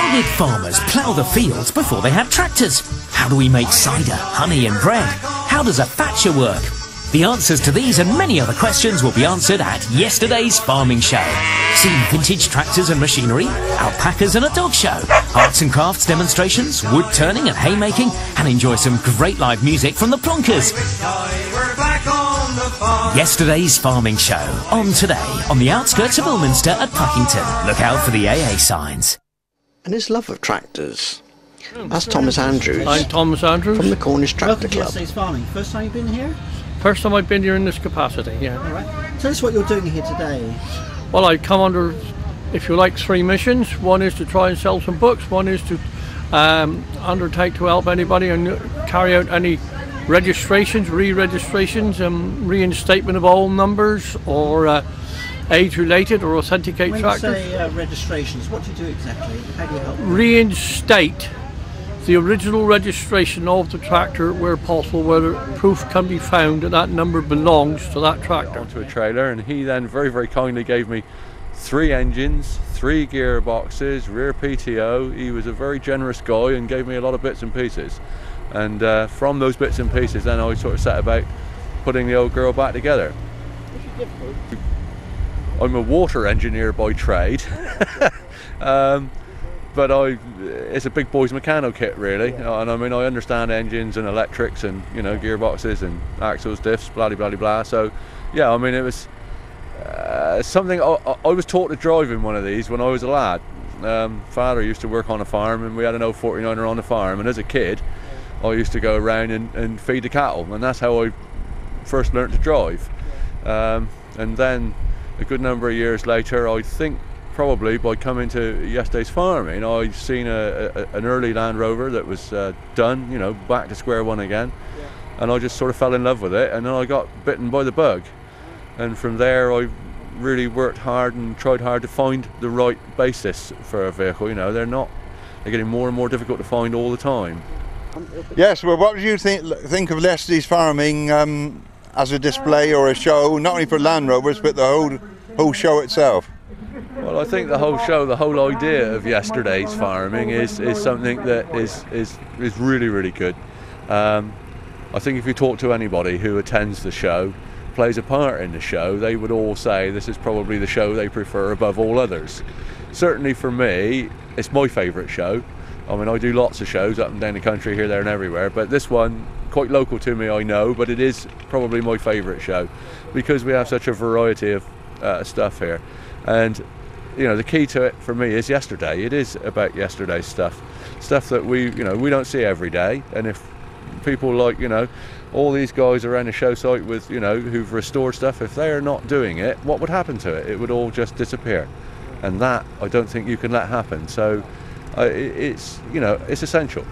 How did farmers plough the fields before they had tractors? How do we make cider, honey and bread? How does a thatcher work? The answers to these and many other questions will be answered at yesterday's farming show. See vintage tractors and machinery, alpacas and a dog show, arts and crafts demonstrations, wood turning and haymaking, and enjoy some great live music from the plonkers. Yesterday's farming show, on today, on the outskirts of Ilminster at Puckington. Look out for the AA signs. And his love of tractors. That's Thomas Andrews. I'm Thomas Andrews. From the Cornish Tractor Club. Yesterday's farming. First time you've been here? First time I've been here in this capacity, yeah. All right. Tell us what you're doing here today. Well, I come under, if you like, 3 missions. One is to try and sell some books. One is to undertake to help anybody and carry out any registrations, re-registrations, reinstatement of old numbers, or age-related or authenticate tractors. When you say registrations, what do you do exactly? How do you help? Reinstate the original registration of the tractor where possible, where proof can be found that that number belongs to that tractor. Onto a trailer, and he then very, very kindly gave me 3 engines, 3 gearboxes, rear PTO. He was a very generous guy and gave me a lot of bits and pieces. And from those bits and pieces, then I sort of set about putting the old girl back together. I'm a water engineer by trade. But it's a big boys mechanical kit really, and I mean I understand engines and electrics and gearboxes and axles, diffs, blah blah blah. So yeah, I mean it was something I was taught to drive in one of these when I was a lad. Father used to work on a farm, and we had an old 49er on the farm, and as a kid I used to go around and feed the cattle, and that's how I first learnt to drive. And then a good number of years later, I think probably by coming to yesterday's farming, I'd seen an early Land Rover that was done, back to square one again, and I just sort of fell in love with it, and then I got bitten by the bug, and from there I really worked hard and tried hard to find the right basis for a vehicle. They're getting more and more difficult to find all the time. Yes, well, what do you think of yesterday's farming as a display or a show, not only for Land Rovers but the whole show itself? Well, I think the whole show, the whole idea of yesterday's farming is something that is really, really good. I think if you talk to anybody who attends the show, plays a part in the show, they would all say this is probably the show they prefer above all others. Certainly for me, it's my favourite show. I mean, I do lots of shows up and down the country, here, there and everywhere, but this one, quite local to me, I know, but it is probably my favourite show because we have such a variety of stuff here. And the key to it for me is yesterday. It is about yesterday's stuff that we don't see every day. And if people like all these guys around the show site with who've restored stuff, if they are not doing it, what would happen to it? It would all just disappear, and that I don't think you can let happen. So it's essential.